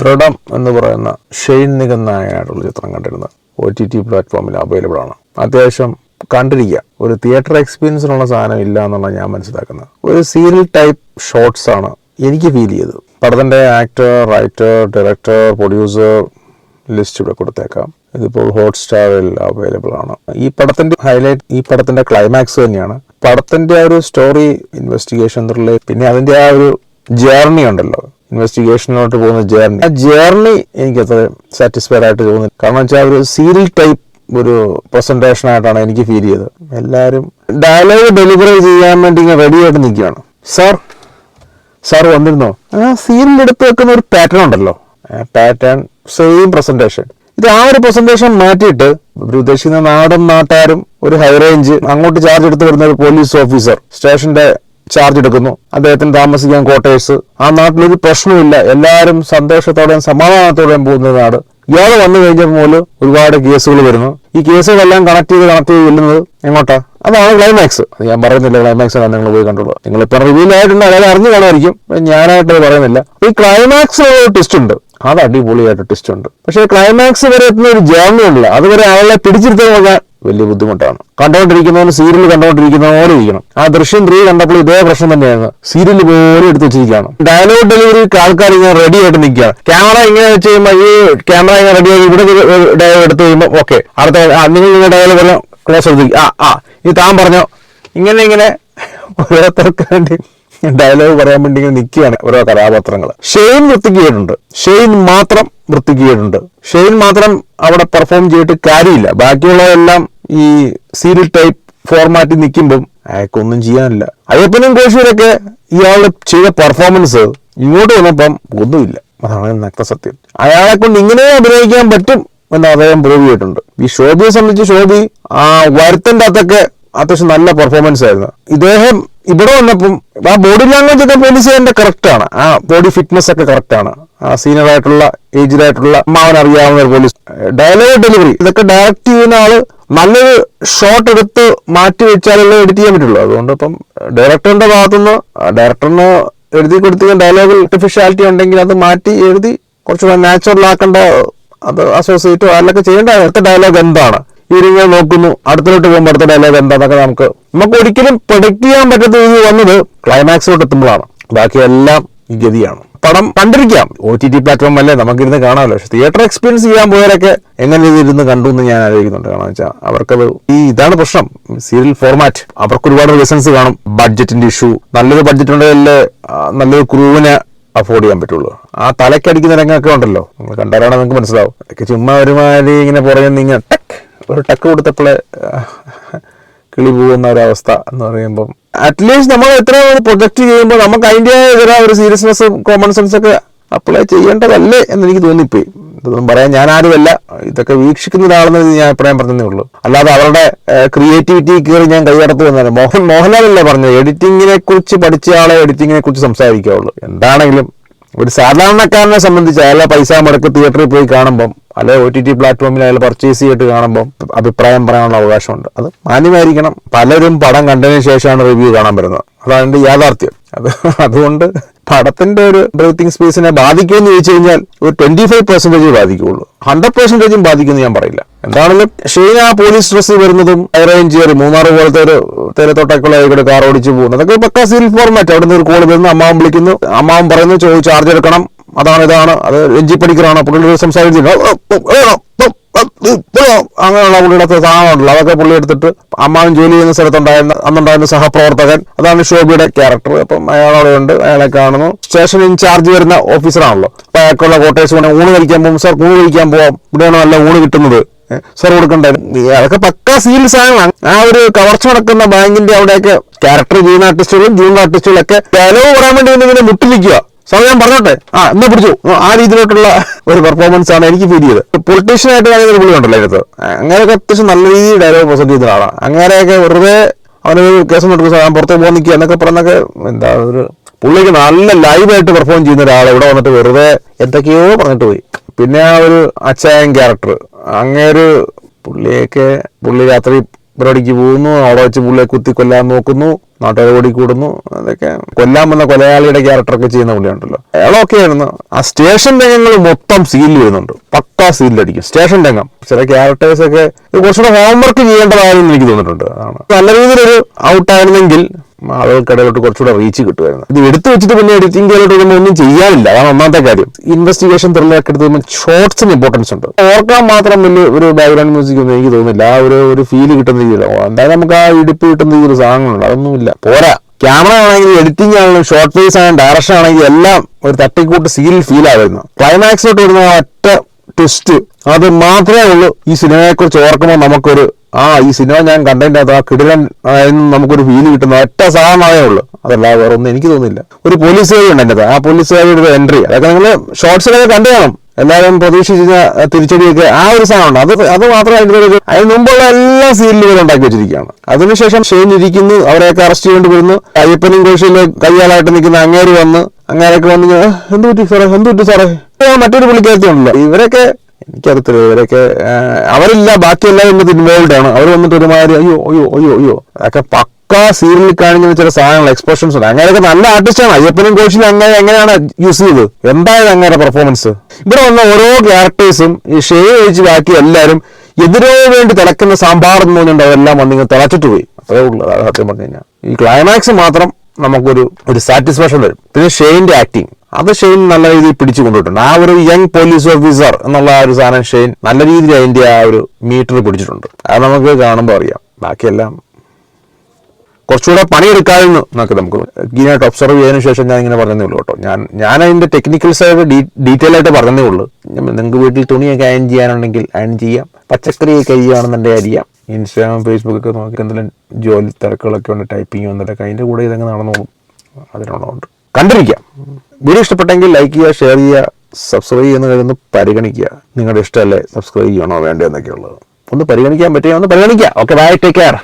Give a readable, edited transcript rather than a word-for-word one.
ദൃഢം എന്ന് പറയുന്ന ഷെയ്ൻ നിഗം നായകനായിട്ടുള്ള ചിത്രം കണ്ടിരുന്നത് OTT പ്ലാറ്റ്ഫോമിൽ അവൈലബിൾ ആണ്. അത്യാവശ്യം കണ്ടിരിക്കുക. ഒരു തിയേറ്റർ എക്സ്പീരിയൻസിനുള്ള സാധനം ഇല്ല എന്നാണ് ഞാൻ മനസ്സിലാക്കുന്നത്. ഒരു സീരിയൽ ടൈപ്പ് ഷോർട്സ് ആണ് എനിക്ക് ഫീൽ ചെയ്തത്. പടത്തിൻ്റെ actor, writer, director, producer list ഇവിടെ കൊടുത്തേക്കാം. ഇതിപ്പോൾ ഹോട്ട്സ്റ്റാറിൽ അവൈലബിൾ ആണ്. ഈ പടത്തിന്റെ ഹൈലൈറ്റ് ഈ പടത്തിന്റെ ക്ലൈമാക്സ് തന്നെയാണ്. പടത്തിന്റെ ആ ഒരു സ്റ്റോറി, ഇൻവെസ്റ്റിഗേഷൻ ത്രില്ലർ, പിന്നെ അതിന്റെ ആ ഒരു ജേർണി ഉണ്ടല്ലോ, ഇൻവെസ്റ്റിഗേഷനിലോട്ട് പോകുന്ന ജേർണി, ആ ജേർണി എനിക്കത്ര സാറ്റിസ്ഫൈഡ് ആയിട്ട് തോന്നുന്നു. കാരണം വെച്ചാൽ ഒരു സീരിയൽ ടൈപ്പ് ഒരു പ്രസന്റേഷൻ ആയിട്ടാണ് എനിക്ക് ഫീൽ ചെയ്തത്. എല്ലാവരും ഡയലോഗ് ഡെലിവറി ചെയ്യാൻ വേണ്ടി ഇങ്ങനെ റെഡി ആയിട്ട് നിൽക്കുകയാണ്. സാർ വന്നിരുന്നോ? ആ സീരിയൽ എടുത്ത് വെക്കുന്ന ഒരു പാറ്റേൺ ഉണ്ടല്ലോ, പാറ്റേൺ സെയിം പ്രസന്റേഷൻ. ഇത് ആ ഒരു പ്രസന്റേഷൻ മാറ്റിയിട്ട് ഇവർ ഉദ്ദേശിക്കുന്ന നാടും നാട്ടുകാരും ഒരു ഹൈ റേഞ്ച് അങ്ങോട്ട് ചാർജ് എടുത്ത് വരുന്ന ഒരു പോലീസ് ഓഫീസർ സ്റ്റേഷന്റെ ചാർജ് എടുക്കുന്നു. അദ്ദേഹത്തിന് താമസിക്കാൻ ക്വാർട്ടേഴ്സ്. ആ നാട്ടിലൊരു പ്രശ്നമില്ല, എല്ലാവരും സന്തോഷത്തോടെയും സമാധാനത്തോടെയും പോകുന്ന നാട്. ഇയാൾ വന്നു കഴിഞ്ഞപ്പോൾ ഒരുപാട് കേസുകൾ വരുന്നു. ഈ കേസുകളെല്ലാം കണക്ട് ചെയ്ത് ചെല്ലുന്നത് എങ്ങോട്ടാ? അതാണ് ക്ലൈമാക്സ്. അത് ഞാൻ പറയുന്നില്ല, ക്ലൈമാക്സ് ആണ് നിങ്ങൾ പോയി കണ്ടോളൂ. നിങ്ങളിപ്പോൾ റിവീൽ ആയിട്ടുണ്ട്, അതായത് അറിഞ്ഞു കാണുമായിരിക്കും. ഞാനായിട്ട് പറയുന്നില്ല. ഈ ക്ലൈമാക്സ് ട്വിസ്റ്റ് ഉണ്ട്, അത് അടിപൊളിയായിട്ട് ട്വിസ്റ്റ് ഉണ്ട്. പക്ഷേ ക്ലൈമാക്സ് വരെ എത്തുന്ന ഒരു ജേർണി ഉണ്ടല്ല, അതുവരെ ആളെ പിടിച്ചിരുത്താൻ നോക്കാൻ വലിയ ബുദ്ധിമുട്ടാണ്. കണ്ടുകൊണ്ടിരിക്കുന്നവന് സീരിയൽ കണ്ടുകൊണ്ടിരിക്കുന്ന പോലെ ഇരിക്കണം. ആ ദൃശ്യം 3 കണ്ടപ്പോൾ ഇതേ പ്രശ്നം തന്നെയാണ്. സീരിയൽ പോലെ എടുത്ത് വെച്ചിരിക്കുകയാണ്. ഡയലോഗ് ഡെലിവറിക്ക് ആൾക്കാർ ഇങ്ങനെ റെഡി ആയിട്ട് നിൽക്കുകയാണ്. ക്യാമറ ഇങ്ങനെ വെച്ച് കഴിയുമ്പോൾ ഈ ക്യാമറ ഇങ്ങനെ റെഡി ആയി ഇവിടെ ഡയലോഗ് എടുത്ത് കഴിയുമ്പോൾ ഓക്കെ, അടുത്ത നിങ്ങൾ ഡയലോഗ് പറഞ്ഞോ, ക്ലോസ് എടുത്ത് ഇത് താൻ പറഞ്ഞോ, ഇങ്ങനെ ഓരോരുത്തർക്ക് വേണ്ടി ഡയലോഗ് പറയാൻ വേണ്ടി ഇങ്ങനെ നിൽക്കുകയാണ് ഓരോ കഥാപാത്രങ്ങൾ. ഷെയ്ൻ വൃത്തിക്കേടുണ്ട്, ഷെയ്ൻ മാത്രം അവിടെ പെർഫോം ചെയ്തിട്ട് കാര്യമില്ല. ബാക്കിയുള്ളതെല്ലാം ഈ സീരിയൽ ടൈപ്പ് ഫോർമാറ്റിൽ നിൽക്കുമ്പം അയാൾക്കൊന്നും ചെയ്യാനില്ല. അയ്യപ്പനും കോശൂരൊക്കെ ഇയാളുടെ ചെയ്ത പെർഫോമൻസ് ഇങ്ങോട്ട് വന്നപ്പം ഒന്നുമില്ല. അതാണ് നഗ്നസത്യം. അയാളെ കൊണ്ട് ഇങ്ങനെ അഭിനയിക്കാൻ പറ്റും എന്ന് അദ്ദേഹം പ്രൂവ് ചെയ്തിട്ടുണ്ട്. ഈ ശോഭിയെ സംബന്ധിച്ച് ശോഭി ആ വരുത്തൻ്റെ അകത്തൊക്കെ അത്യാവശ്യം നല്ല പെർഫോമൻസ് ആയിരുന്നു. ഇദ്ദേഹം ഇവിടെ വന്നപ്പം ആ ബോഡി ലാംഗ്വേജ് ഒക്കെ പോലീസുകാരൻ്റെ കറക്റ്റാണ്, ആ ബോഡി ഫിറ്റ്നസ് ഒക്കെ കറക്റ്റാണ്. ആ സീനിയർ ആയിട്ടുള്ള ഏജ്ഡ് ആയിട്ടുള്ള അമ്മാവൻ അറിയാവുന്ന ഒരു പോലീസ്. ഡയലോഗ് ഡെലിവറി ഇതൊക്കെ ഡയറക്റ്റ് ചെയ്യുന്ന ആള് നല്ലൊരു ഷോട്ട് എടുത്ത് മാറ്റി വെച്ചാലല്ലേ എഡിറ്റ് ചെയ്യാൻ പറ്റുള്ളൂ. അതുകൊണ്ട് ഇപ്പം ഡയറക്ടറിന്റെ ഭാഗത്തുനിന്ന് ഡയറക്ടറിന് എഴുതി കൊടുത്ത ഡയലോഗിൽ ആർട്ടിഫിഷ്യാലിറ്റി ഉണ്ടെങ്കിൽ അത് മാറ്റി എഴുതി കുറച്ചുകൂടെ നാച്ചുറൽ ആക്കേണ്ട, അത് അസോസിയേറ്റോ അതിലൊക്കെ ചെയ്യേണ്ട. അടുത്ത ഡയലോഗ് എന്താണ്, ഇവരിങ്ങനെ നോക്കുന്നു, അടുത്തോട്ട് പോകുമ്പോൾ അടുത്ത ഡയലോഗ് എന്താന്നൊക്കെ നമുക്ക് ഒരിക്കലും പ്രൊഡിക്റ്റ് ചെയ്യാൻ പറ്റാത്ത രീതി വന്നത് ക്ലൈമാക്സിലോട്ട് എത്തുമ്പോഴാണ്. ബാക്കിയെല്ലാം ഈ ഗതിയാണ്. പടം കണ്ടിരിക്കാം, OTT പ്ലാറ്റ്ഫോം അല്ലേ, നമുക്കിരുന്ന് കാണാമല്ലോ. പക്ഷെ തിയേറ്റർ എക്സ്പീരിയൻസ് ചെയ്യാൻ പോയവരൊക്കെ എങ്ങനെ ഇരുന്ന് കണ്ടു എന്ന് ഞാൻ ആലോചിക്കുന്നുണ്ട്. കാരണം വെച്ചാൽ അവർക്കത് ഇതാണ് പ്രശ്നം, സീരിയൽ ഫോർമാറ്റ്. അവർക്ക് ഒരുപാട് റീസൺസ് കാണും. ബഡ്ജറ്റിന്റെ ഇഷ്യൂ, നല്ലൊരു ബഡ്ജറ്റ് ഉണ്ടെങ്കിലല്ലേ നല്ലൊരു ക്രൂവിനെ അഫോർഡ് ചെയ്യാൻ പറ്റുള്ളൂ. ആ തലക്കടിക്കുന്ന രംഗമൊക്കെ ഉണ്ടല്ലോ, നിങ്ങൾ കണ്ടാലാണ് നിങ്ങൾക്ക് മനസ്സിലാവും. അതൊക്കെ ചുമ്മാ ഒരുമാതിരി ഇങ്ങനെ പറയുന്ന ഇങ്ങനെ ഒരു ടക്ക് കൊടുത്തപ്പോഴേ കിളി പോകുന്ന ഒരവസ്ഥ എന്ന് പറയുമ്പം അറ്റ്ലീസ്റ്റ് നമ്മൾ എത്ര പ്രൊജക്റ്റ് ചെയ്യുമ്പോൾ നമുക്ക് അതിൻ്റെ ഒരു സീരിയസ്നെസ്, കോമൺ സെൻസ് ഒക്കെ അപ്ലൈ ചെയ്യേണ്ടതല്ലേ എന്ന് എനിക്ക് തോന്നിപ്പോയി. ഇതൊന്നും പറയാൻ ഞാൻ ആരുമല്ല, ഇതൊക്കെ വീക്ഷിക്കുന്ന ഒരാളെന്ന് ഞാൻ എപ്പോഴും പറഞ്ഞതേ ഉള്ളൂ. അല്ലാതെ അവരുടെ ക്രിയേറ്റിവിറ്റി കയറി ഞാൻ കൈയടത്ത് വന്നാലും മോഹൻലാലല്ലേ പറഞ്ഞത്, എഡിറ്റിങ്ങിനെ കുറിച്ച് പഠിച്ച ആളെ എഡിറ്റിങ്ങിനെ കുറിച്ച് സംസാരിക്കാവുള്ളൂ. എന്താണെങ്കിലും ഒരു സാധാരണക്കാരനെ സംബന്ധിച്ച് അയാളെ പൈസ മുടക്ക് തിയേറ്ററിൽ പോയി കാണുമ്പം, അല്ലെ OTT പ്ലാറ്റ്ഫോമിൽ അയാൾ പർച്ചേസ് ചെയ്തിട്ട് കാണുമ്പോൾ അഭിപ്രായം പറയാനുള്ള അവകാശമുണ്ട്. അത് മാന്യമായിരിക്കണം. പലരും പടം കണ്ടതിന് ശേഷമാണ് റിവ്യൂ കാണാൻ വരുന്നത്, അതാണ് എൻ്റെ യാഥാർത്ഥ്യം. അതുകൊണ്ട് പടത്തിന്റെ ഒരു ബ്രീത്തിങ് സ്പേസിനെ ബാധിക്കുമെന്ന് ചോദിച്ചു കഴിഞ്ഞാൽ ഒരു 25% ബാധിക്കുകയുള്ളൂ, 100% ബാധിക്കുമെന്ന് ഞാൻ പറയില്ല. എന്താണെങ്കിലും ഷെയ്ൻ ആ പോലീസ് ഡ്രസ്സിൽ വരുന്നതും അറേഞ്ച് ചെയ്ത് മൂന്നാർ പോലത്തെ ഒരു തേരത്തോട്ടക്കുള്ള കാർ ഓടിച്ചു പോകുന്നത് അതൊക്കെ പക്കാ സീരിയൽ ഫോർമാറ്റ്. അവിടെ നിന്ന് ഒരു കോൾ വരുന്നു, അമ്മാവൻ വിളിക്കുന്നു, അമ്മാവൻ പറയുന്നു ചാർജ് എടുക്കണം, ഇതാണ് അത് രഞ്ജി പണിക്കറാണ് പുള്ളിയുടെ സംസാരിച്ചിട്ട് അങ്ങനെയുള്ള പുള്ളിയുടെ സാധനമുണ്ടല്ലോ, അതൊക്കെ പുള്ളി എടുത്തിട്ട് അമ്മാവൻ ജോലി ചെയ്യുന്ന അന്നുണ്ടായിരുന്ന സഹപ്രവർത്തകൻ, അതാണ് ശോഭയുടെ ക്യാരക്ടർ. അപ്പം അയാളവിടെ ഉണ്ട്, അയാളെ കാണുന്നു. സ്റ്റേഷൻ ഇൻചാർജ് വരുന്ന ഓഫീസറാണല്ലോ, അപ്പൊ അയാൾക്കുള്ള കോട്ടേഴ്സ് വേണം. ഊണ് കഴിക്കാൻ പോകും, സാർ ഊണ് കഴിക്കാൻ പോവാം, ഇവിടെയാണ് നല്ല ഊണ് കിട്ടുന്നത്, സാർ കൊടുക്കണ്ടായിരുന്നു. അതൊക്കെ പക്കാ സീരിയൽ സാധനമാണ്. ആ ഒരു കവർച്ച നടക്കുന്ന ബാങ്കിന്റെ അവിടെയൊക്കെ ക്യാരക്ടർ ചെയ്യുന്ന ആർട്ടിസ്റ്റുകളും ജൂനിയർ ആർട്ടിസ്റ്റുകളും ഒക്കെ ഡയലോഗ് പറയാൻ വേണ്ടി ഇങ്ങനെ മുട്ടിലിക്കുക. സാർ ഞാൻ പറഞ്ഞോട്ടെ, എന്നാ പിടിച്ചു, ആ രീതിയിലോട്ടുള്ള ഒരു പെർഫോമൻസ് ആണ് എനിക്ക് ഫീൽ ചെയ്തത്. പൊളിറ്റീഷ്യനായിട്ട് പറയുന്ന ഒരു പുള്ളി ഉണ്ടല്ലോ അതിനകത്ത്, അങ്ങനെയൊക്കെ അത്യാവശ്യം നല്ല രീതിയിൽ ഡയലോഗ് പ്രസന്റ് ചെയ്യുന്ന ആളാണ്. അങ്ങനെയൊക്കെ വെറുതെ അവനൊരു കേസ് നടക്കുന്ന ഞാൻ പുറത്ത് പോകാൻ നിൽക്കുക എന്നൊക്കെ പറഞ്ഞൊക്കെ എന്താ ഒരു പുള്ളിക്ക് നല്ല ലൈവായിട്ട് പെർഫോം ചെയ്യുന്ന ഒരാൾ ഇവിടെ വന്നിട്ട് വെറുതെ എന്തൊക്കെയോ പറഞ്ഞിട്ട് പോയി. പിന്നെ ആ ഒരു അച്ചായൻ ക്യാരക്ടർ, അങ്ങേര് പുള്ളി രാത്രി പരിപാടിക്ക് പോകുന്നു, അവിടെ വെച്ച് പുള്ളിയെ കുത്തി കൊല്ലാൻ നോക്കുന്നു, നാട്ടുകാർ ഓടി കൂടുന്നു. അതൊക്കെ കൊല്ലാൻ വന്ന കൊലയാളിയുടെ ക്യാരക്ടറൊക്കെ ചെയ്യുന്ന പുള്ളിയുണ്ടല്ലോ, അയാളൊക്കെ ആയിരുന്നു. ആ സ്റ്റേഷൻ രംഗങ്ങൾ മൊത്തം സീലിൽ വരുന്നുണ്ട്, പക്കാ സീലിലടിക്കും സ്റ്റേഷൻ രംഗം. ചില ക്യാരക്ടേഴ്സ് ഒക്കെ കുറച്ചുകൂടെ ഹോംവർക്ക് ചെയ്യേണ്ടതായെന്ന് എനിക്ക് തോന്നിയിട്ടുണ്ട്. അതാണ് നല്ല രീതിയിലൊരു ഔട്ടായിരുന്നെങ്കിൽ ആളുകൾക്കിടയിലോട്ട് കുറച്ചുകൂടെ റീച്ച് കിട്ടുമായിരുന്നു. ഇത് എടുത്തു വെച്ചിട്ട് പിന്നെ എഡിറ്റിംഗിലോട്ട് വരുമ്പോൾ ഒന്നും ചെയ്യാനില്ല. അതാണ് ഒന്നാമത്തെ കാര്യം. ഇൻവെസ്റ്റിഗേഷൻ ത്രില്ലൊക്കെ എടുത്ത് വരുമ്പോൾ ഷോർട്സിന് ഇമ്പോർട്ടൻസ് ഉണ്ട്. ഓർക്കാൻ മാത്രം വലിയ ഒരു ബാക്ക്ഗ്രൗണ്ട് മ്യൂസിക് ഒന്നും എനിക്ക് തോന്നുന്നില്ല. ആ ഒരു ഫീല് കിട്ടുന്ന രീതിയിൽ എന്തായാലും നമുക്ക് ആ ഇടിപ്പ് കിട്ടുന്ന രീതിയിൽ സാധനങ്ങളുണ്ട്, അതൊന്നുമില്ല, പോരാ. ക്യാമറ ആണെങ്കിലും എഡിറ്റിംഗ് ആണെങ്കിലും ഷോർട്ട് ഫേസ് ആണെങ്കിലും ഡയറക്ഷൻ ആണെങ്കിലും എല്ലാം ഒരു തട്ടിക്കൂട്ട് സീരിയൽ ഫീൽ ആയിരുന്നു. ക്ലൈമാക്സിലോട്ട് വരുന്ന ഒറ്റ ട്വിസ്റ്റ് അത് മാത്രമേ ഉള്ളൂ ഈ സിനിമയെ കുറിച്ച് ഓർക്കുമ്പോൾ നമുക്കൊരു ഈ സിനിമ ഞാൻ കണ്ടതിൻ്റെ അത് ആ കിടിലൻ നമുക്കൊരു ഫീല് കിട്ടുന്ന ഒറ്റ സാധനമേ ഉള്ളൂ. അതല്ലാതെ വേറെ ഒന്നും എനിക്ക് തോന്നുന്നില്ല. ഒരു പോലീസ് വഴി ഉണ്ട് എൻ്റെ, ആ പോലീസ് വഴിയുടെ ഒരു എൻട്രി, അതൊക്കെ നിങ്ങൾ ഷോർട്സിലൊക്കെ കണ്ടു കാണും. എല്ലാവരും പ്രതീക്ഷിച്ച തിരിച്ചടിയൊക്കെ ആ ഒരു സാധനമുണ്ട്. അത് മാത്രമേ അതിന് മുമ്പുള്ള എല്ലാ സീരിയലുകളും ഉണ്ടാക്കി വെച്ചിരിക്കുകയാണ്. അതിനുശേഷം ഷെയ്ൻ ഇരിക്കുന്നു, അവരെയൊക്കെ അറസ്റ്റ് ചെയ്യേണ്ടി വരുന്നു. അയ്യപ്പനും കോശിയിലെ കയ്യാളായിട്ട് നിൽക്കുന്ന അങ്ങേര് വന്ന് അങ്ങേരൊക്കെ വന്ന് എന്ത് പറ്റി സാറേ മറ്റൊരു പുള്ളിക്കാരത്തി ഉണ്ടല്ലോ. ഇവരൊക്കെ എനിക്കറിയത്തില്ല, ഇവരൊക്കെ അവരില്ല, ബാക്കി എല്ലാവരും ഇൻവോൾവ് ആണ്. അവർ വന്നിട്ട് ഒരുമാതിരി അയ്യോ അയ്യോ അയ്യോ അയ്യോ അതൊക്കെ പക്കാ സീരിയലിൽ കാണിക്കുന്ന ചില സാധനങ്ങൾ, എക്സ്പ്രഷൻസ് ഉണ്ട്. അങ്ങനെയൊക്കെ നല്ല ആർട്ടിസ്റ്റാണ്. അയ്യപ്പനും കോശിനും അങ്ങനെ എങ്ങനെയാണ് യൂസ് ചെയ്തത്, എന്തായാലും അങ്ങനെ പെർഫോമൻസ്. ഇവിടെ വന്ന ഓരോ ക്യാരക്ടേഴ്സും ഈ ഷെയ്ൻ ഒഴിച്ച് ബാക്കി എല്ലാവരും എതിരോ വേണ്ടി തിളക്കുന്ന സാമ്പാർ എന്ന് പറഞ്ഞിട്ട് അതെല്ലാം വന്നിങ്ങനെ തിളച്ചിട്ട് പോയി. അത്രേ ഉള്ളൂ. അതാണ് സത്യം പറഞ്ഞു കഴിഞ്ഞാൽ. ഈ ക്ലൈമാക്സ് മാത്രം നമുക്കൊരു സാറ്റിസ്ഫാക്ഷൻ വരും. പിന്നെ ഷെയ്ൻ്റെ ആക്ടിങ്, അത് ഷെയ്ൻ നല്ല രീതിയിൽ പിടിച്ചു കൊണ്ടിട്ടുണ്ട്. ആ ഒരു യങ് പോലീസ് ഓഫീസർ എന്നുള്ള ആ ഒരു സാധനം ഷെയ്ൻ നല്ല രീതിയിൽ അതിൻ്റെ ആ ഒരു മീറ്റർ പിടിച്ചിട്ടുണ്ട്. അത് നമുക്ക് കാണുമ്പോൾ അറിയാം. ബാക്കിയെല്ലാം കുറച്ചുകൂടെ പണിയെടുക്കാമെന്ന് നമുക്ക് കീനായിട്ട് ഒബ്സർവ് ചെയ്തതിനു ശേഷം ഞാൻ ഇങ്ങനെ പറഞ്ഞതേ ഉള്ളൂ കേട്ടോ. ഞാൻ അതിൻ്റെ ടെക്നിക്കൽ സൈഡ് ഡീറ്റെയിൽ ആയിട്ട് പറഞ്ഞതേ ഉള്ളൂ. നിങ്ങൾക്ക് വീട്ടിൽ തുണിയൊക്കെ അയൺ ചെയ്യാനുണ്ടെങ്കിൽ അയൺ ചെയ്യാം, പച്ചക്കറിയൊക്കെ അരിയുകയാണെന്നുണ്ടെങ്കിൽ അരിയാം. ഇൻസ്റ്റാഗ്രാം ഫേസ്ബുക്കൊക്കെ നോക്കി എന്തെങ്കിലും ജോലി തിരക്കുകളൊക്കെ ഉണ്ട്, ടൈപ്പിംഗ് വന്നിട്ടൊക്കെ അതിൻ്റെ കൂടെ ഇതങ്ങ് നടന്നോളും. അതിനുള്ളതുകൊണ്ട് കണ്ടിരിക്കാം. വീഡിയോ ഇഷ്ടപ്പെട്ടെങ്കിൽ ലൈക്ക് ചെയ്യുക, ഷെയർ ചെയ്യുക, സബ്സ്ക്രൈബ് ചെയ്യുന്ന കാര്യമൊന്ന് പരിഗണിക്കുക. നിങ്ങളുടെ ഇഷ്ടമല്ലേ സബ്സ്ക്രൈബ് ചെയ്യണോ വേണ്ടോ എന്നൊക്കെ ഉള്ളത് ഒന്ന് പരിഗണിക്കാൻ പറ്റുക, ഒന്ന് പരിഗണിക്കുക. Okay, bye, take care.